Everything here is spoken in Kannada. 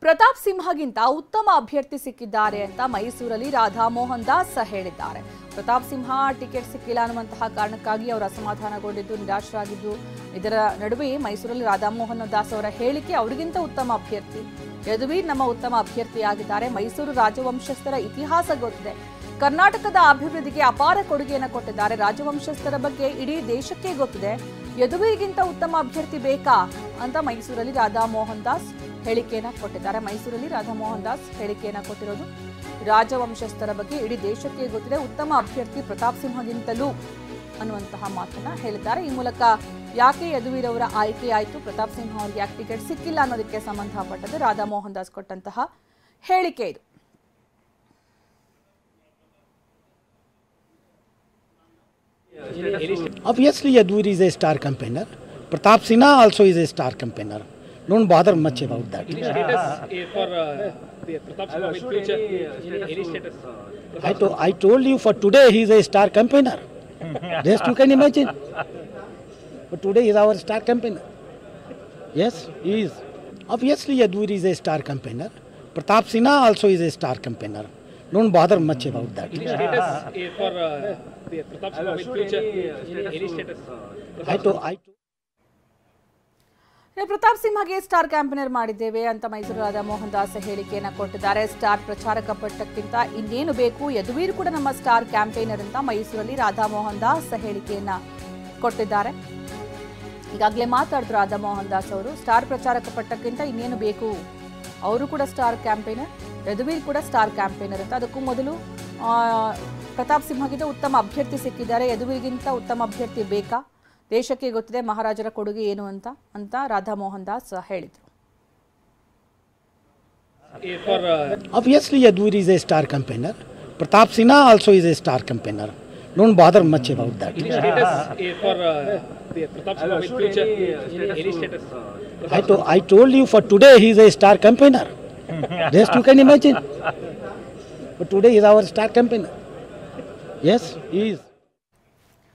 ಪ್ರತಾಪ್ ಸಿಂಹಗಿಂತ ಉತ್ತಮ ಅಭ್ಯರ್ಥಿ ಸಿಕ್ಕಿದ್ದಾರೆ ಅಂತ ಮೈಸೂರಲ್ಲಿ ರಾಧಾ ಮೋಹನ್ ದಾಸ್ ಹೇಳಿದ್ದಾರೆ. ಪ್ರತಾಪ್ ಸಿಂಹ ಟಿಕೆಟ್ ಸಿಕ್ಕಿಲ್ಲ ಅನ್ನುವಂತಹ ಕಾರಣಕ್ಕಾಗಿ ಅವರು ಅಸಮಾಧಾನಗೊಂಡಿದ್ದು, ನಿರಾಶರಾಗಿದ್ದು, ಇದರ ನಡುವೆ ಮೈಸೂರಲ್ಲಿ ರಾಧಾ ಮೋಹನ್ ದಾಸ್ ಅವರ ಹೇಳಿಕೆ ಅವರಿಗಿಂತ ಉತ್ತಮ ಅಭ್ಯರ್ಥಿ, ಯದುವೀರ್ ನಮ್ಮ ಉತ್ತಮ ಅಭ್ಯರ್ಥಿಯಾಗಿದ್ದಾರೆ. ಮೈಸೂರು ರಾಜವಂಶಸ್ಥರ ಇತಿಹಾಸ ಗೊತ್ತಿದೆ, ಕರ್ನಾಟಕದ ಅಭಿವೃದ್ಧಿಗೆ ಅಪಾರ ಕೊಡುಗೆಯನ್ನು ಕೊಟ್ಟಿದ್ದಾರೆ. ರಾಜವಂಶಸ್ಥರ ಬಗ್ಗೆ ಇಡೀ ದೇಶಕ್ಕೆ ಗೊತ್ತಿದೆ. ಯದುವೀರ್ಗಿಂತ ಉತ್ತಮ ಅಭ್ಯರ್ಥಿ ಬೇಕಾ ಅಂತ ಮೈಸೂರಲ್ಲಿ ರಾಧಾ ಮೋಹನ್ ದಾಸ್ ಹೇಳಿಕೆಯನ್ನು ಕೊಟ್ಟಿದ್ದಾರೆ. ಮೈಸೂರಲ್ಲಿ ರಾಧಾ ಮೋಹನ್ ದಾಸ್ ಹೇಳಿಕೆಯನ್ನು ಕೊಟ್ಟಿರೋದು, ರಾಜವಂಶಸ್ಥರ ಬಗ್ಗೆ ಇಡೀ ದೇಶಕ್ಕೆ ಗೊತ್ತಿದೆ, ಉತ್ತಮ ಅಭ್ಯರ್ಥಿ ಪ್ರತಾಪ್ ಸಿಂಹಗಿಂತಲೂ ಅನ್ನುವಂತಹ ಮಾತನ್ನ ಹೇಳಿದ್ದಾರೆ. ಈ ಮೂಲಕ ಯಾಕೆ ಯದುವೀರ್ ಅವರ ಆಯ್ಕೆ ಆಯಿತು, ಪ್ರತಾಪ್ ಸಿಂಹ ಅವರಿಗೆ ಯಾಕೆ ಟಿಕೆಟ್ ಸಿಕ್ಕಿಲ್ಲ ಅನ್ನೋದಕ್ಕೆ ಸಂಬಂಧಪಟ್ಟದ್ದು ರಾಧಾ ಮೋಹನ್ ದಾಸ್ ಕೊಟ್ಟಂತಹ ಹೇಳಿಕೆ ಇದು. Obviously, Yaduvir is a star campaigner. Pratap Sinha also is a star campaigner. Don't bother much about that. Any status for Pratap Sinha in future? Any status? I told you for today he is a star campaigner. Rest you can imagine. But today is our star campaigner. Yes, he is. Obviously, Yaduvir is a star campaigner. Pratap Sinha also is a star campaigner. Don't bother much about that. Any status for Pratap Sinha in future? Any status? Pratap ಸಿಂಹಗೆ ಸ್ಟಾರ್ ಕ್ಯಾಂಪೇನರ್ ಮಾಡಿದ್ದೇವೆ ಅಂತ ಮೈಸೂರು ರಾಧಾ ಮೋಹನ್ ದಾಸ್ ಹೇಳಿಕೆಯನ್ನು ಕೊಟ್ಟಿದ್ದಾರೆ. ಸ್ಟಾರ್ ಪ್ರಚಾರಕ ಪಟ್ಟಕ್ಕಿಂತ ಇನ್ನೇನು ಬೇಕು, ಯದುವೀರ್ ಕೂಡ ನಮ್ಮ ಸ್ಟಾರ್ ಕ್ಯಾಂಪೇನರ್ ಅಂತ ಮೈಸೂರಲ್ಲಿ ರಾಧಾ ಮೋಹನ್ ದಾಸ್ ಹೇಳಿಕೆಯನ್ನ ಕೊಟ್ಟಿದ್ದಾರೆ. ಈಗಾಗಲೇ ಮಾತಾಡಿದ್ರು ರಾಧಾ ಮೋಹನ್ ದಾಸ್ ಅವರು, ಸ್ಟಾರ್ ಪ್ರಚಾರಕ ಪಟ್ಟಕ್ಕಿಂತ ಇನ್ನೇನು ಬೇಕು, ಅವರು ಕೂಡ ಸ್ಟಾರ್ ಕ್ಯಾಂಪೇನರ್, ಯದುವೀರ್ ಕೂಡ ಸ್ಟಾರ್ ಕ್ಯಾಂಪೇನರ್ ಅಂತ. ಅದಕ್ಕೂ ಮೊದಲು ಪ್ರತಾಪ್ ಸಿಂಹಗಿಂತ ಉತ್ತಮ ಅಭ್ಯರ್ಥಿ ಸಿಕ್ಕಿದ್ದಾರೆ, ಯದುವೀರ್ಗಿಂತ ಉತ್ತಮ ಅಭ್ಯರ್ಥಿ ಬೇಕಾ, ದೇಶಕ್ಕೆ ಗೊತ್ತಿದೆ ಮಹಾರಾಜರ ಕೊಡುಗೆ ಏನು ಅಂತ ರಾಧಾ ಮೋಹನ್ ದಾಸ್ ಹೇಳಿದರು. Obviously, Yaduvir is a star campaigner. Pratap Sinha also is a star campaigner. Don't bother much about that. Any status for Pratap Sinha in future? Any status? I told you for today he is a star campaigner. Rest you can imagine. But today is our star campaigner. Yes, he is.